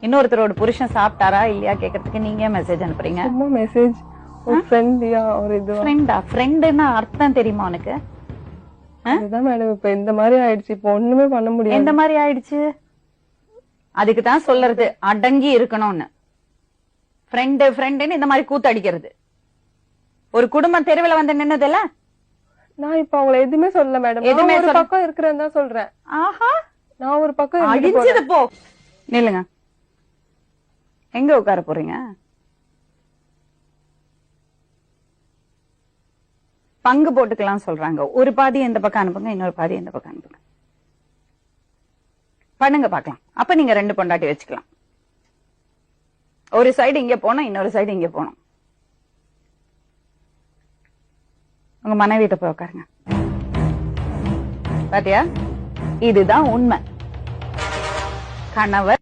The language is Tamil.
இன்னொருத்தரோட புருஷன் சாப்பிட்டாரா இல்லையா கேக்குறதுக்கு நீங்க மெசேஜ் அனுப்புறீங்க. சும்மா மெசேஜ் ஒரு ஃப்ரெண்ட்லியா ஒரு இது. ஃப்ரெண்டுன்னா அர்த்தம் தெரியுமா உனக்கு? அதுதான் மேடம் இப்ப இந்த மாதிரி ஆயிடுச்சு. இப்ப ஒண்ணுமே பண்ண முடியாது. எந்த மாதிரி ஆயிடுச்சு? அதுக்கு தான் சொல்றது அடங்கி இருக்கணும்னு. ஃப்ரெண்டுன்னு இந்த மாதிரி கூத்து அடிக்கிறது. ஒரு குடும்பம் தெருவில் வந்து நின்னதுல நான் இப்ப அவங்களை எதுவுமே சொல்லல மேடம். எதுவுமே ஒரு பக்கம் இருக்கிறேன்னு தான் சொல்றேன். ஆஹா, நான் ஒரு பக்கம் அடிச்சது போ. நில்லுங்க. எங்க உட்கார போறீங்க? பங்கு போட்டுக்கலாம் சொல்றாங்க. ஒரு பாதி இந்த பக்கம் அனுப்புங்க, இன்னொரு பாதி இந்த பக்கம் அனுப்புங்க. பண்ணுங்க பாக்கலாம். அப்ப நீங்க 2 பொண்டாட்டி வச்சுக்கலாம். ஒரு சைடு இங்க போனோம், இன்னொரு சைடு இங்க போனோம். உங்க மனைவிட்ட போய் உட்காருங்க. பாத்தியா, இதுதான் உண்மை. கணவர்